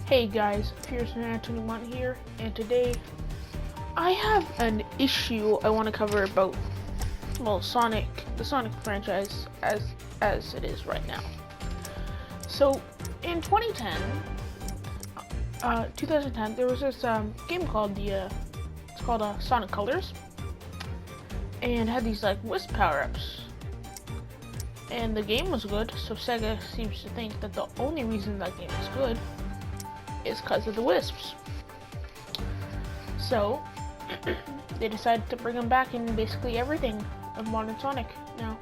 Hey guys, Here's Anthony here, and today I have an issue I want to cover about, well, the Sonic franchise as it is right now. So, in 2010, there was this game called Sonic Colors, and had these like Wisp power-ups. And the game was good, so Sega seems to think that the only reason that game is good is because of the Wisps. So they decided to bring them back in basically everything of modern Sonic now.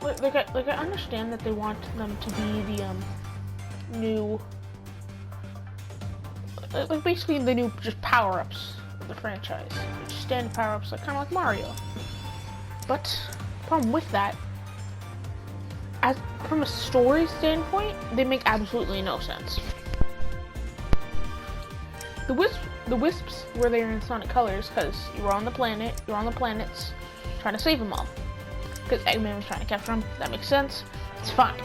Like I understand that they want them to be the new, like basically the new just power-ups of the franchise, just standard power-ups, like kind of like Mario. But the problem with that, from a story standpoint, they make absolutely no sense. The Wisps were there in Sonic Colors because you're on the planets, trying to save them all. Because Eggman was trying to capture them. That makes sense. It's fine.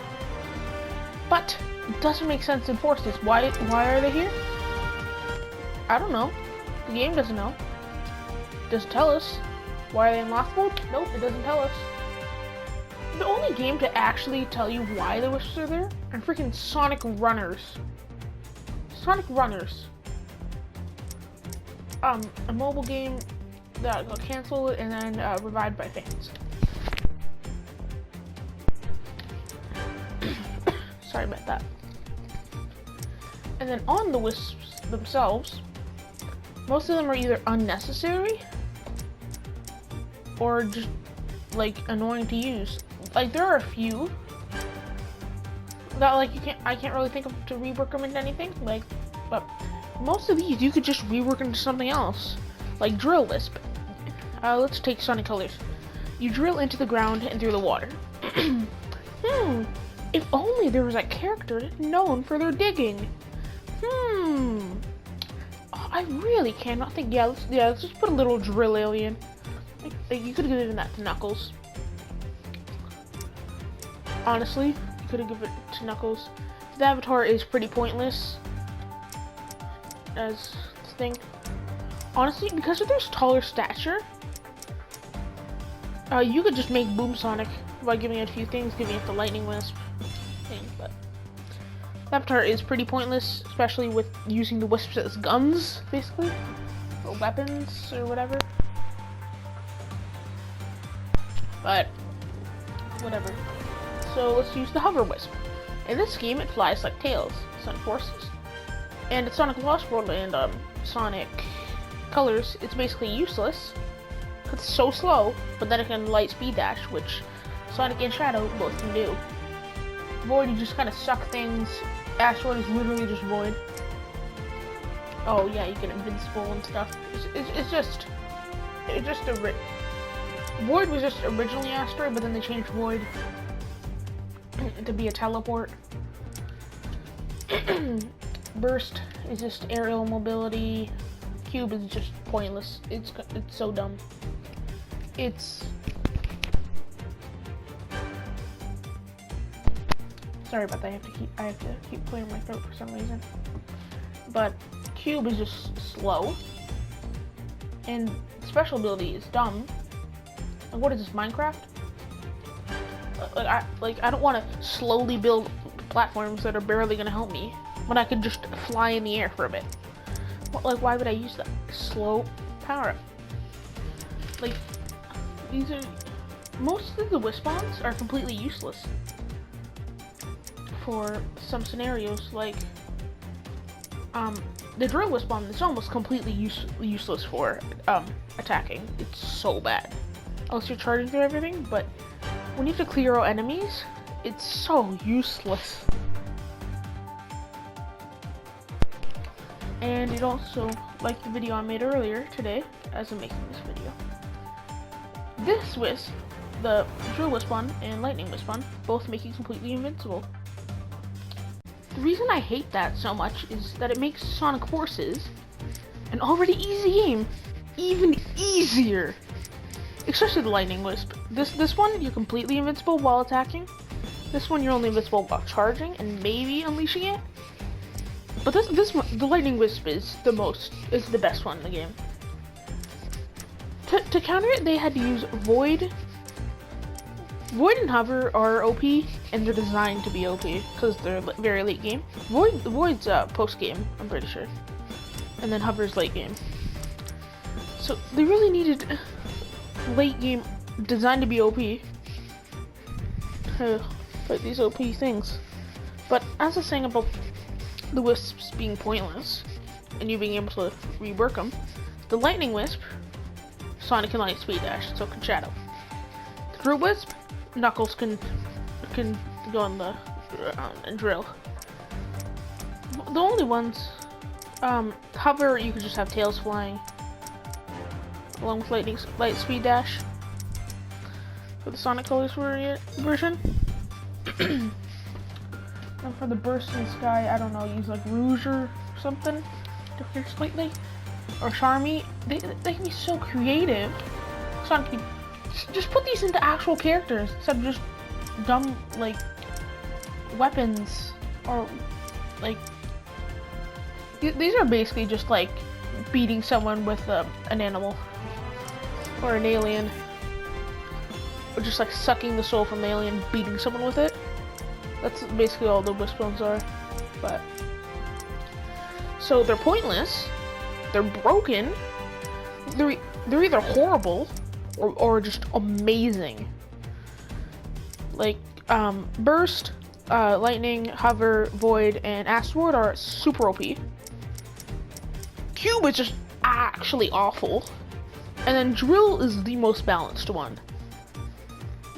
But it doesn't make sense in Forces. Why are they here? I don't know. The game doesn't know. It doesn't tell us. Why are they in lost mode? Nope, it doesn't tell us. The only game to actually tell you why the Wisps are there are freaking Sonic Runners. Sonic Runners. A mobile game that got canceled and then revived by fans. Sorry about that. And then on the Wisps themselves, most of them are either unnecessary or just like annoying to use. Like there are a few that like I can't really think of to rework them into anything. Like, but most of these you could just rework into something else, like Drill Wisp. Let's take Sonic Colors. You drill into the ground and through the water. If only there was a character known for their digging. I really cannot think. Yeah, let's just put a little drill alien. Like you could have given that to Knuckles. Honestly, you could have given it to Knuckles. The avatar is pretty pointless as this thing. Honestly, because of their taller stature, you could just make Boom Sonic by giving it a few things, giving it the Lightning Wisp thing, but the avatar is pretty pointless, especially with using the Wisps as guns, basically, or weapons, or whatever. But, whatever. So let's use the Hover Wisp. In this game, it flies like Tails, Sonic Forces. And in Sonic Lost World and Sonic Colors, it's basically useless. It's so slow, but then it can light speed dash, which Sonic and Shadow both can do. Void, you just kind of suck things. Asteroid is literally just Void. Oh yeah, you get invincible and stuff. Void was just originally Asteroid, but then they changed Void to be a teleport. Burst is just aerial mobility. Cube is just pointless. It's so dumb. Sorry about that. I have to keep clearing my throat for some reason. But Cube is just slow, and special ability is dumb. Like, what is this, Minecraft? I don't want to slowly build platforms that are barely gonna help me when I could just fly in the air for a bit. Like, why would I use that slow power up? Like, most of the Wispons are completely useless for some scenarios. Like, the Drill Wispon is almost completely useless for attacking. It's so bad, unless you're charging through everything. But when you have to clear out enemies, it's so useless. And it also, like the video I made earlier today, as I'm making this video, this Wisp, the Drill Wispon and Lightning Wispon, both make you completely invincible. The reason I hate that so much is that it makes Sonic Forces, an already easy game, even easier. Especially the Lightning Wisp. This one, you're completely invincible while attacking. This one you're only invincible while charging and maybe unleashing it. But this one, the Lightning Wisp is the best one in the game. To counter it, they had to use Void. Void and Hover are OP, and they're designed to be OP because they're very late game. Void's post game, I'm pretty sure, and then Hover's late game. So they really needed late game designed to be OP. Like these OP things. But as I was saying about the Wisps being pointless and you being able to rework them, the Lightning Wisp, Sonic can light speed dash, so can Shadow. The Drill Wisp, Knuckles can go on the and drill. The only ones, Hover, you can just have tails flying, along with light speed dash for the Sonic Colors version. And for the Burst in the Sky, I don't know, use like Rouge or something different slightly, or Charmy. They can be so creative. Sonic can just put these into actual characters instead of just dumb like weapons or like these are basically just like beating someone with an animal or an alien, or just like sucking the soul from the alien, beating someone with it. That's basically all the Wispons are. But so they're pointless, they're broken, they're either horrible or just amazing. Like Burst, Lightning, Hover, Void, and Asteroid are super OP. Cube is just actually awful. And then Drill is the most balanced one.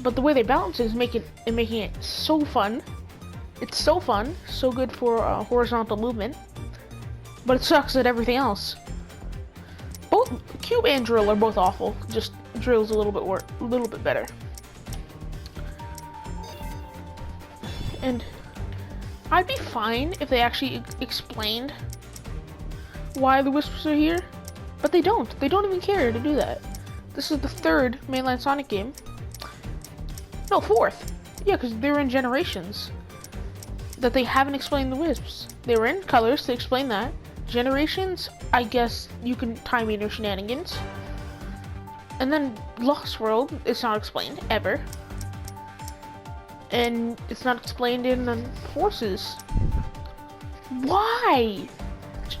But the way they balance it is making it so fun. It's so fun, so good for horizontal movement. But it sucks at everything else. Both Cube and Drill are both awful. Just Drill's a little bit better. And I'd be fine if they actually explained why the Wisps are here, but they don't. They don't even care to do that. This is the third mainline Sonic game. No, fourth. Yeah, because they were in Generations that they haven't explained the Wisps. They were in Colors to explain that. Generations, I guess you can time meter shenanigans. And then Lost World, it's not explained, ever. And it's not explained in the Forces. Why?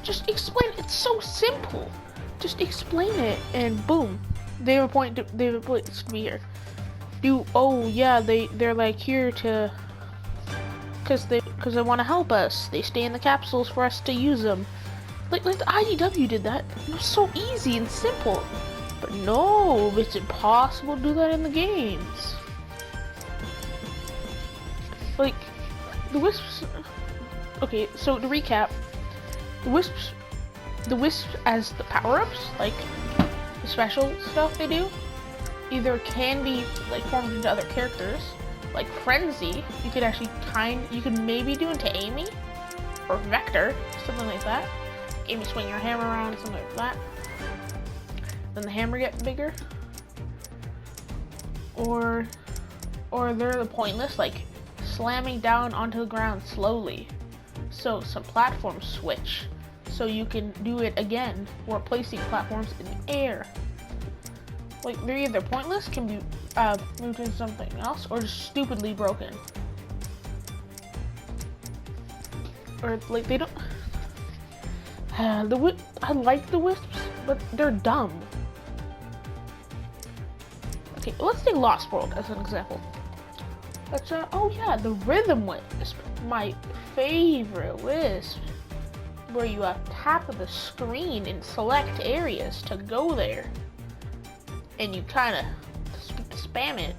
Just explain it. It's so simple. Just explain it, and boom, they have a point to be here. Oh yeah, they're like here to, because they want to help us. They stay in the capsules for us to use them. Like the IDW did that. It was so easy and simple. But no, it's impossible to do that in the games. Like the Wisps. Okay, so to recap, the Wisps as the power-ups, like the special stuff they do, either can be like formed into other characters, like Frenzy. You could maybe do into Amy or Vector, something like that. Amy swing your hammer around, something like that. Then the hammer gets bigger. Or they're the pointless, like slamming down onto the ground slowly. So some platforms switch. So you can do it again, or placing platforms in the air. Like they're either pointless, can be moved into something else, or just stupidly broken. Or like they don't. I like the Wisps, but they're dumb. Okay, let's take Lost World as an example. That's oh yeah, the Rhythm Wisp, my favorite Wisp, where you tap the screen in select areas to go there, and you kind of spam it.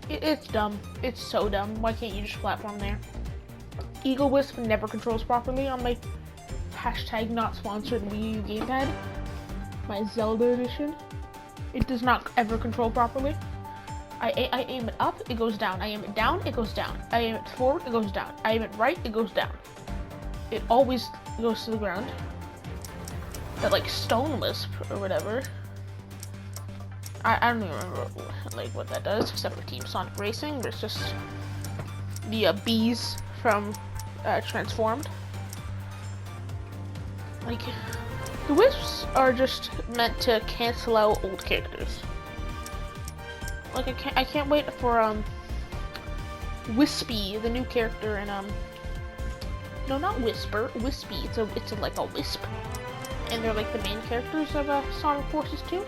It's dumb. It's so dumb. Why can't you just platform there? Eagle Wisp never controls properly on my #not sponsored Wii U gamepad. My Zelda edition. It does not ever control properly. I aim it up, it goes down. I aim it down, it goes down. I aim it forward, it goes down. I aim it right, it goes down. It always goes to the ground. That like Stone Wisp or whatever. I don't even remember like what that does, except for Team Sonic Racing, but it's just the bees from Transformed. Like, the Wisps are just meant to cancel out old characters. Like, I can't wait for Wispy, the new character in no, not Whisper, Wispy. It's like a wisp, and they're like the main characters of Sonic Forces 2.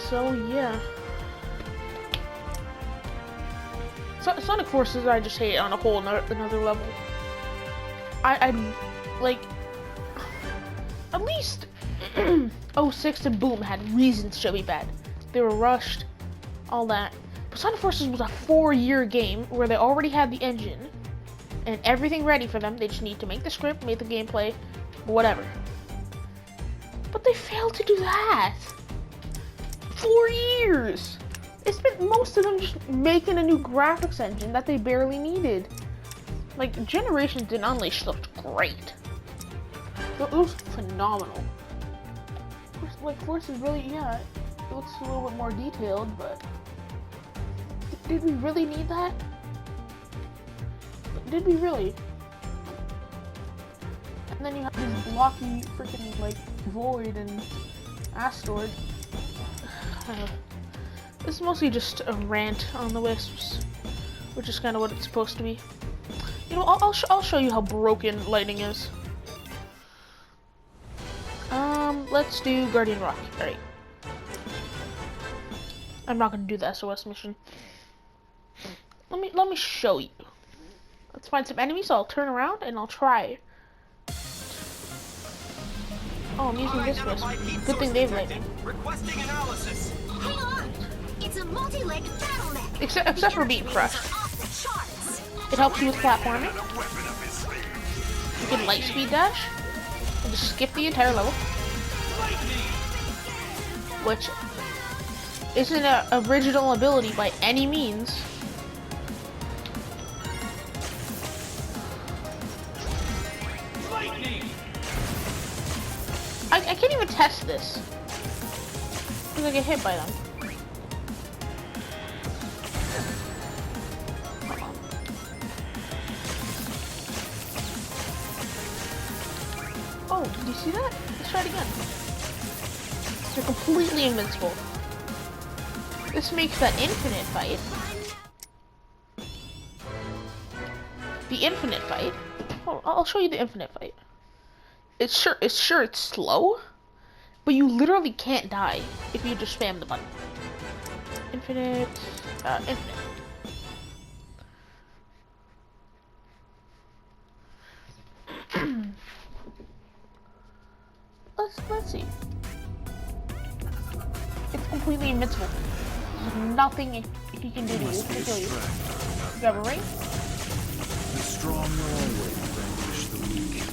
So yeah, Sonic Forces I just hate on a whole another level. I'm like, at least 06 and Boom had reasons to be bad. They were rushed, all that. But Sonic Forces was a 4-year game where they already had the engine and everything ready for them. They just need to make the script, make the gameplay, whatever. But they failed to do that. 4 years! They spent most of them just making a new graphics engine that they barely needed. Like, Generations and Unleashed looked great. It was phenomenal. Like, Forces really, yeah, it looks a little bit more detailed, but did we really need that? Did we really? And then you have this blocky freaking like Void and Asteroid. This is mostly just a rant on the Wisps, which is kind of what it's supposed to be. You know, I'll show you how broken lighting is. Let's do Guardian Rock. All right. I'm not gonna do the SOS mission. Let me show you. Let's find some enemies. I'll turn around and I'll try. Oh, I'm using this Wisp. Good thing they've lightning. Requesting analysis. Hang on. It's a multi-legged bottleneck. Except for being crushed. It helps you with platforming. You can light speed dash and just skip the entire level, which isn't an original ability by any means. I can't even test this because I get hit by them. Oh, did you see that? Let's try it again. They're completely invincible. This makes that infinite fight. The infinite fight. Oh, I'll show you the infinite fight. It's slow, but you literally can't die if you just spam the button. Infinite. Let's see. It's completely invincible. There's nothing he can do to you to kill you. You have a ring? The strong always vanquish the weak.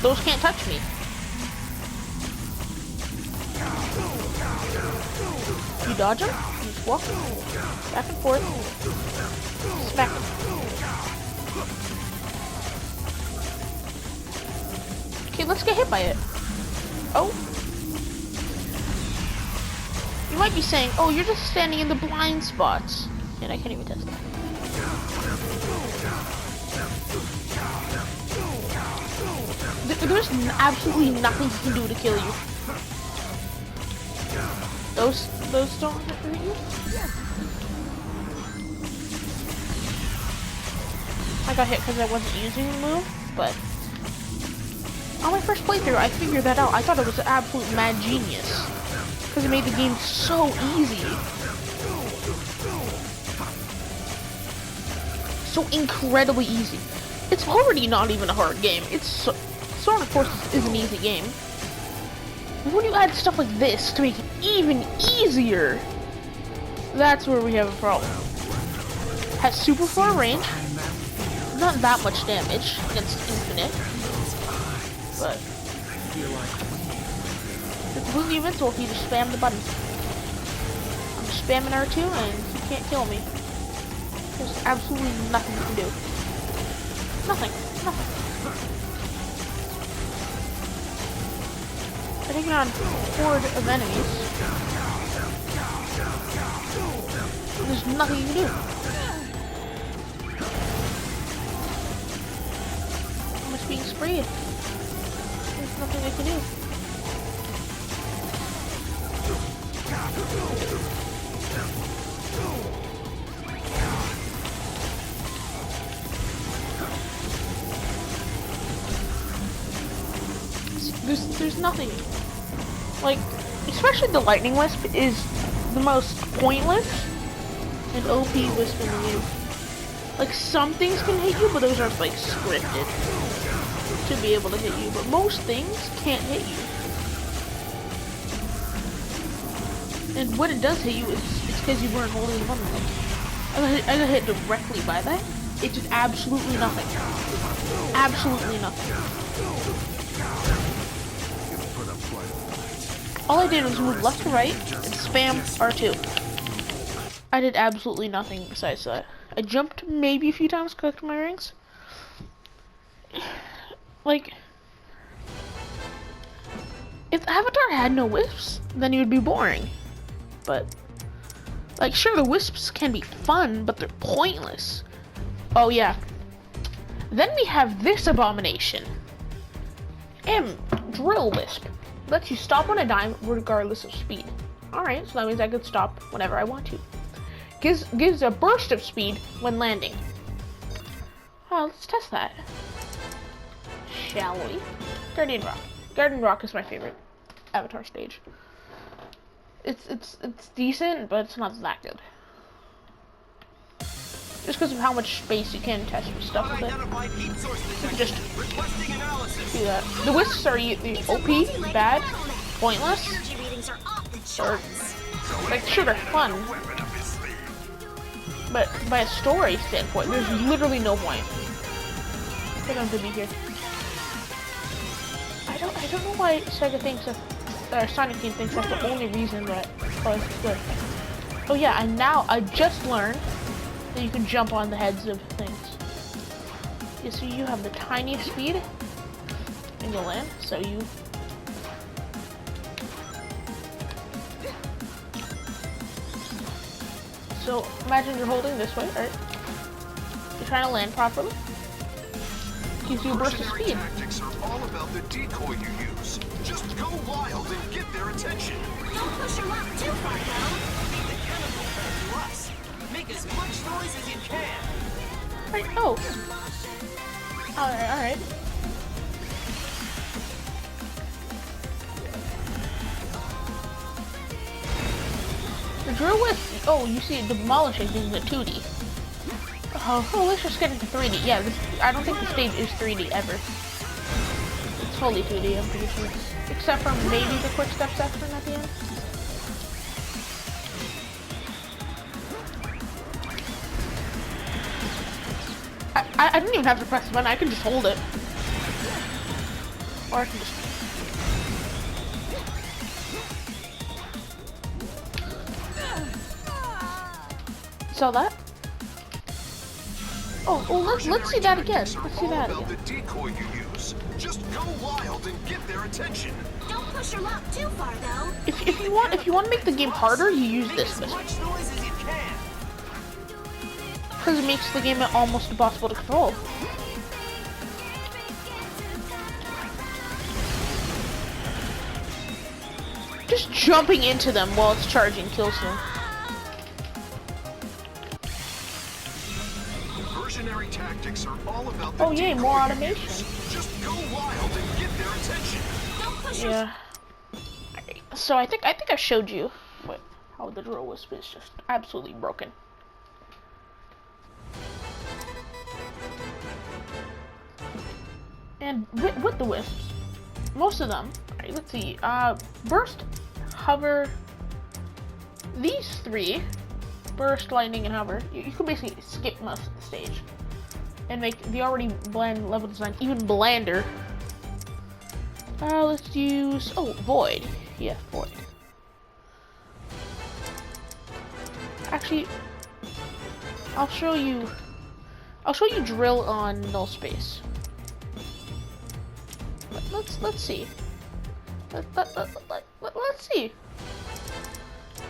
Those can't touch me. You dodge them, you just walk back and forth, smack them. Okay, let's get hit by it. Oh. You might be saying, oh, you're just standing in the blind spots. And I can't even test that. There's absolutely nothing he can do to kill you. Those don't hurt you? I got hit because I wasn't using the move, but on my first playthrough, I figured that out. I thought it was an absolute mad genius because it made the game so easy. So incredibly easy. It's already not even a hard game. Sonic Forces is an easy game. When you add stuff like this to make it even easier, that's where we have a problem. Has super far range, not that much damage against Infinite, but it's completely invincible if you just spam the button. I'm spamming R2 and he can't kill me. There's absolutely nothing you can do. Nothing. I'm taking on a horde of enemies. There's nothing you can do. I'm just being sprayed. There's nothing I can do. There's nothing. Like, especially the lightning wisp is the most pointless and OP wisp in the game. Like, some things can hit you, but those are like scripted to be able to hit you. But most things can't hit you. And when it does hit you, it's because you weren't holding the button. I got hit directly by that. It did absolutely nothing. Absolutely nothing. All I did was move left to right and spam R2. I did absolutely nothing besides that. I jumped maybe a few times, collected my rings. Like, if Avatar had no wisps, then it would be boring. But, like, sure, the wisps can be fun, but they're pointless. Oh yeah. Then we have this abomination. Drill Wisp. Lets you stop on a dime regardless of speed. Alright, so that means I could stop whenever I want to. Gives a burst of speed when landing. Oh, let's test that. Shall we? Guardian Rock. Guardian Rock is my favorite Avatar stage. It's decent, but it's not that good. Just because of how much space you can test with stuff with it. You can just do that. The wisps are the OP, bad, pointless, or like sure they're fun, but by a story standpoint, there's literally no point for them to be here. I don't know why Sega thinks that, Sonic Team thinks that's the only reason that it's good. Oh yeah, and now I just learned that you can jump on the heads of things. You see, you have the tiniest speed and you'll land, so you... So, imagine you're holding this way, right? You're trying to land properly. Gives you a burst of speed. Tactics are all about the decoy you use. Just go wild and get their attention. Don't push your luck too far, though. Leave the chemical back to us. Make as much noise as you can. Right, oh. Alright. The drill wisp, oh, you see, demolishing is a 2D. Oh, let's just get into 3D. Yeah, I don't think the stage is 3D ever. It's totally 2D, I'm pretty sure. Except for maybe the quick step section at the end. I didn't even have to press the button, I can just hold it. Or I can just... Saw that? Oh, let's see that again. Let's see that again. The decoy you use. Just go wild and get their attention. Don't push your luck too far, though. If you want to make the game harder, you use this wisp. Much noise as you can. Because it makes the game almost impossible to control. Just jumping into them while it's charging kills them. Versionary tactics are all about Oh yay, more automation. Just go wild and get their attention. Don't push Yeah. So I think I showed you how the drill wisp is just absolutely broken. And with the wisps, most of them, right, let's see, burst, hover, these three, burst, lightning, and hover, you can basically skip most of the stage and make the already bland level design even blander. Let's use, void. Yeah, void. Actually, I'll show you drill on null space. Let's see. Let's see.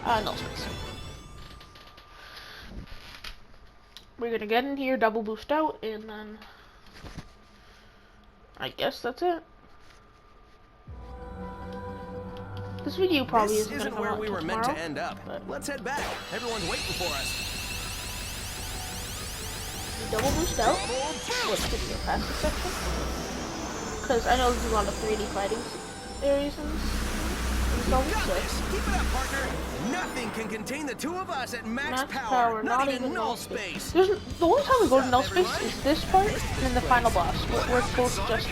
Null space. we're gonna get in here, double boost out, and then I guess that's it. This video probably This isn't gonna isn't come where out we until were meant tomorrow, to end up. but Let's head back. Everyone's waiting for us. we double boost out. Let's get to the fastest section. Because I know there's a lot of 3D fighting areas in this zone, Got so this. Keep it up, partner. Nothing can contain the two of us at max, max power, not even null null space. space. There's, the only time we go to null space is this part and then the final boss, where it's supposed to just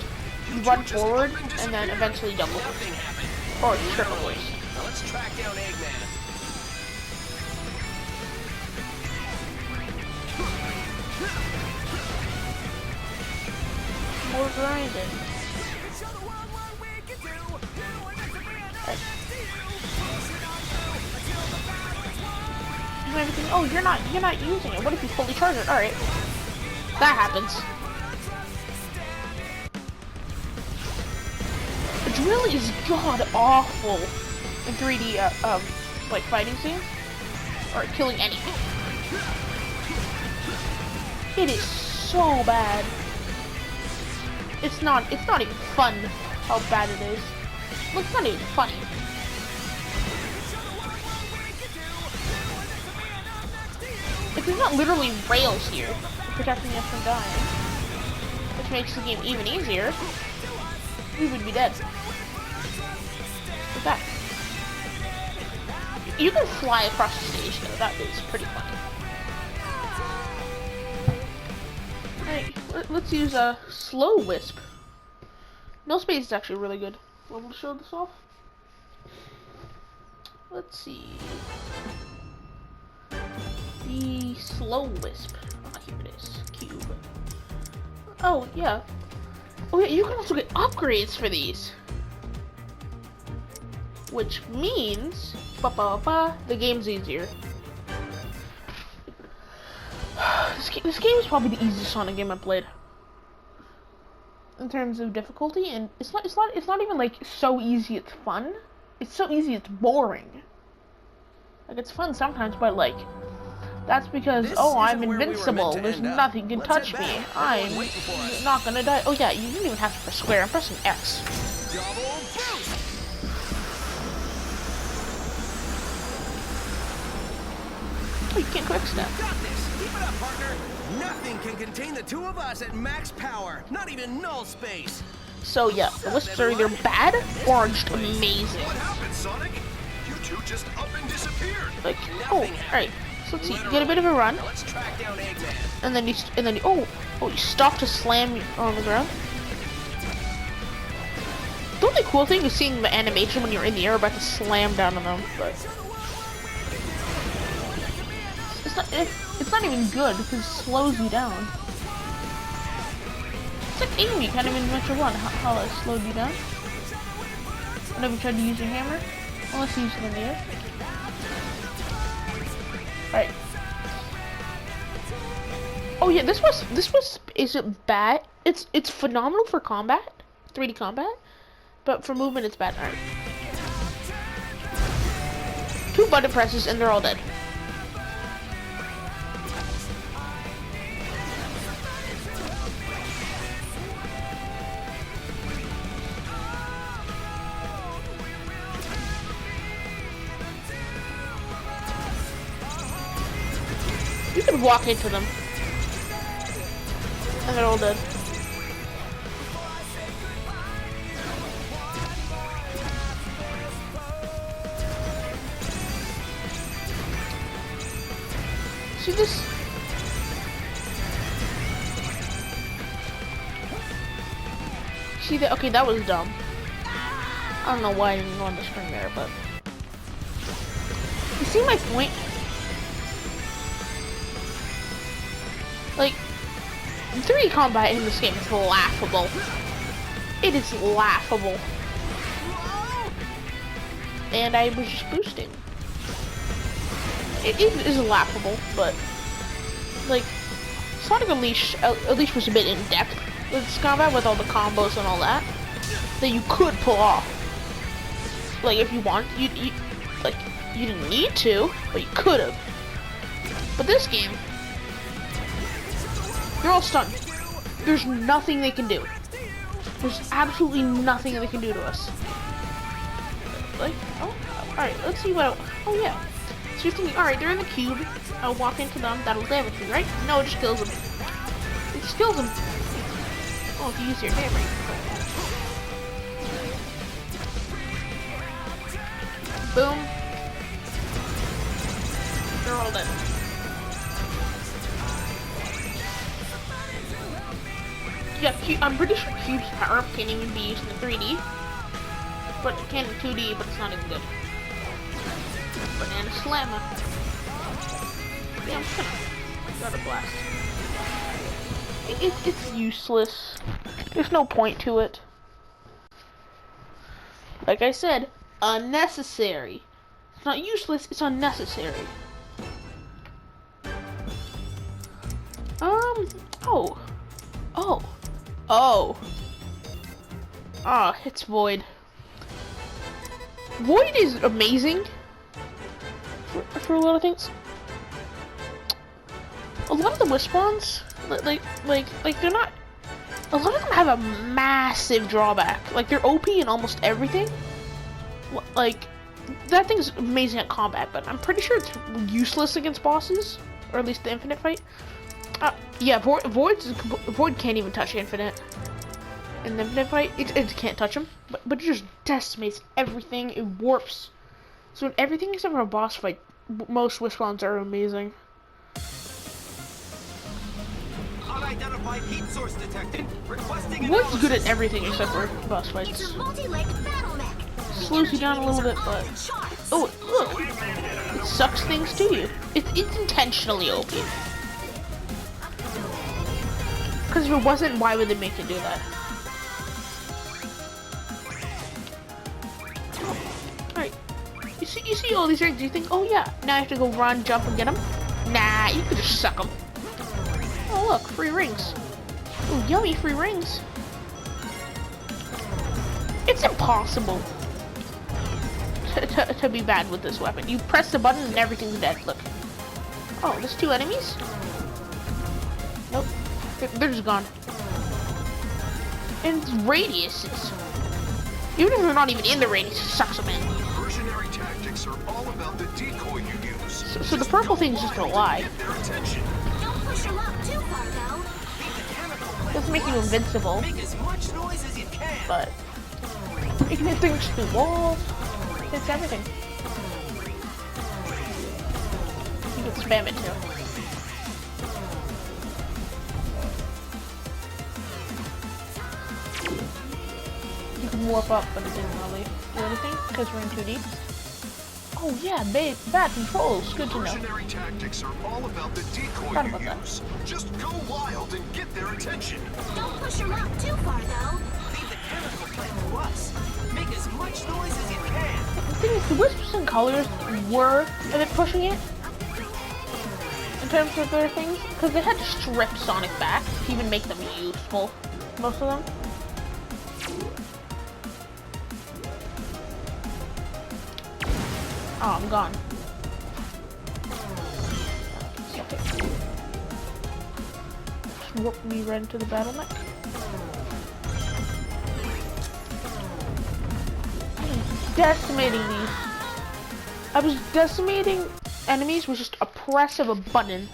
run forward and then eventually double boost. Nothing happened. Or triple boost. Now let's track down Eggman. More grinding. Do everything. Oh, you're not using it. What if you fully charge it? All right, that happens. The drill is god awful in 3D like fighting scenes or killing anything. It is so bad. It's not even fun how bad it is. Well, it's not even funny. Like, there's not literally rails here protecting us from dying, which makes the game even easier. We would be dead. Look at that. You can fly across the stage though, that is pretty funny. Alright, let's use a slow Wisp. No space is actually really good. Want me to show this off? Let's see. The slow Wisp. Oh, here it is. Cube. Oh, yeah. Oh, yeah, you can also get upgrades for these. Which means, the game's easier. This game is probably the easiest Sonic game I've played. In terms of difficulty, and it's not even like so easy it's fun. It's so easy it's boring. Like, it's fun sometimes, but like, that's because, This oh, I'm isn't where we were invincible. meant to There's end up. nothing can Let's touch head me. back. I'm Everyone's waiting for us. not gonna die. Oh yeah, you didn't even have to press square. I'm pressing X. Double boost. Oh, you can't quick step. Got this. Keep it up, partner. Nothing can contain the two of us at max power. Not even null space. So yeah, the Wisps are either bad or just amazing. What happened, Sonic? You two just up and disappeared. Like, oh, alright. So let's see. You get a bit of a run, Now let's track down Eggman. and then you stop to slam on the ground. The only cool thing is seeing the animation when you're in the air about to slam down on them, but it's not even good because it slows you down. It's like Amy kind of in Adventure 1, how it slowed you down. Whenever you tried to use your hammer, unless you use it in the air. Alright. Oh yeah, this was isn't bad. It's phenomenal for combat, 3D combat, but for movement it's bad. Alright. 2 button presses and they're all dead. You could walk into them. And they're all dead. See this? See that? Okay, that was dumb. I don't know why I didn't go on the screen there, but... You see my point? Like, 3D combat in this game is laughable. It is laughable. And I was just boosting. It is laughable, but like Sonic Unleashed at least was a bit in depth with this combat, with all the combos and all that you could pull off. Like if you want, you didn't need to, but you could have. But this game, They're all stunned. There's nothing they can do. There's absolutely nothing they can do to us. Like, oh, alright, let's see what, oh yeah. So you're thinking, alright, they're in the cube. I'll walk into them, that'll damage me, right? No, it just kills them. It just kills them. Oh, if you use your hammer. Boom. They're all dead. Yeah, I'm pretty sure Cube's power-up can't even be used in 3D. But it can in 2D, but it's not even good. Banana Slammer. Yeah, I'm just gonna got a blast. It's useless. There's no point to it. Like I said, unnecessary. It's not useless, it's unnecessary. Oh, it's Void. Void is amazing for a lot of things. A lot of the Wispons, like they're not. A lot of them have a massive drawback. Like they're OP in almost everything. Like that thing's amazing at combat, but I'm pretty sure it's useless against bosses, or at least the infinite fight. Yeah, Void can't even touch Infinite. In the infinite fight, it can't touch him, but it just decimates everything. It warps. So in everything except for a boss fight, most Wispons are amazing. Unidentified heat source detected. Requesting Void's good at everything except for boss fights. It's a multi-legged battle mech. Slows you down a little bit, but oh look, it sucks things to you. It's intentionally OP. Because if it wasn't, why would they make it do that? Alright. You see all these rings, you think, oh yeah, now I have to go run, jump, and get them? Nah, you could just suck them. Oh look, free rings. Ooh, yummy free rings. It's impossible to be bad with this weapon. You press the button and everything's dead, look. Oh, there's 2 enemies? Nope. They're just gone. And it's radiuses. Even if they're not even in the radius, it sucks them in. Diversionary tactics are all about the decoy you use. So the purple thing's just gonna lie. Get their attention. Don't push your luck too far, though. Doesn't make you invincible, Make as much noise as you can. but you can hit things through walls. Hits everything. You can spam it too. You can warp up, but it didn't really do anything because we're in 2D. Oh yeah, bad controls. Good to know. Diversionary tactics are all about the decoy Forgot you about that. use. Just go wild and get their attention. Don't push your luck too far, though. Leave the chemical plant to us. Make as much noise as you can. The thing is, the Wisps and Colors were a bit pushing it in terms of their things, because they had to strip Sonic back to even make them useful. Most of them. Oh, I'm gone. Okay. Just warp me right into the battle mech. Decimating these. I was decimating enemies with just a press of a button.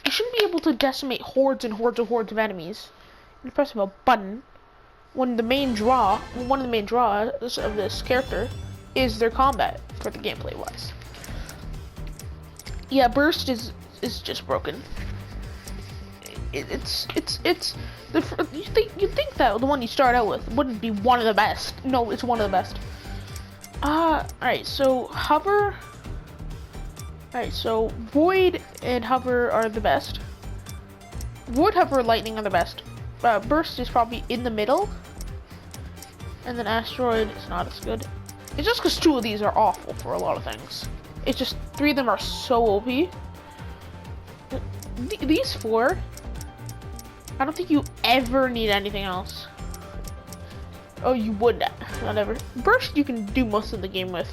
You shouldn't be able to decimate hordes and hordes and hordes of enemies with the press of a button when the main draw, one of the main draws of this character is their combat for the gameplay wise. Yeah, burst is just broken. It's the you think that the one you start out with wouldn't be one of the best. No, it's one of the best. Alright, so hover. Alright, so Void and Hover are the best. Void, Hover, Lightning are the best. Burst is probably in the middle. And then Asteroid is not as good. It's just because 2 of these are awful for a lot of things. It's just 3 of them are so OP. These 4, I don't think you ever need anything else. Oh, you would not ever. Burst you can do most of the game with.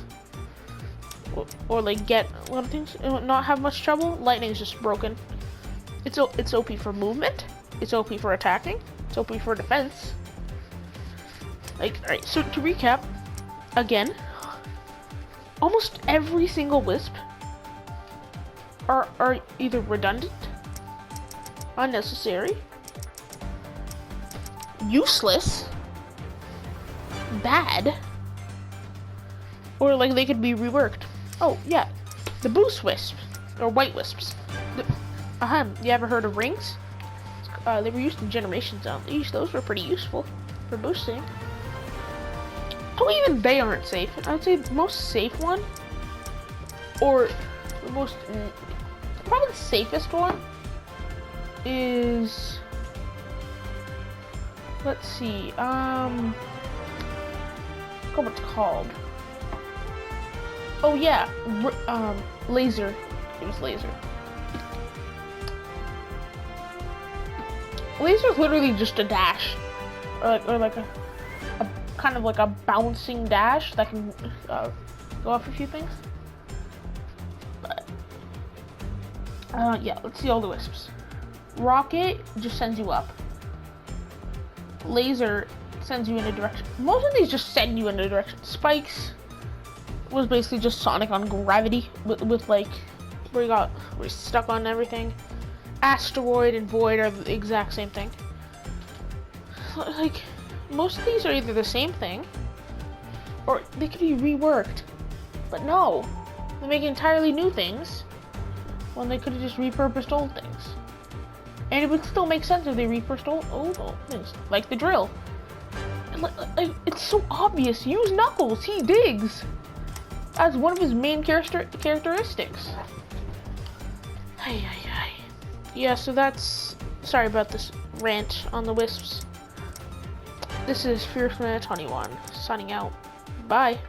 Or like get a lot of things and not have much trouble. Lightning's just broken. It's OP for movement. It's OP for attacking. It's OP for defense. Like, alright, so to recap, again, almost every single Wisp are either redundant, unnecessary, useless, bad, or like they could be reworked. Oh yeah, the boost wisp or white wisps. You ever heard of rings? They were used in Generation Zone. Those were pretty useful for boosting. Oh, even they aren't safe. I would say the most safe one, or the most, probably the safest one, is, let's see, I forgot what it's called. Oh yeah, laser. It was laser. Laser is literally just a dash, or like a kind of like a bouncing dash that can go off a few things. But yeah, let's see all the wisps. Rocket just sends you up. Laser sends you in a direction. Most of these just send you in a direction. Spikes was basically just Sonic on gravity with like where you're stuck on everything. Asteroid and Void are the exact same thing. Like, most of these are either the same thing or they could be reworked. But no, they make entirely new things when they could have just repurposed old things. And it would still make sense if they repurposed old things, like the drill. Like, it's so obvious. Use Knuckles. He digs. That's one of his main characteristics. Yeah, so that's... Sorry about this rant on the Wisps. This is Fierceman21, signing out. Bye.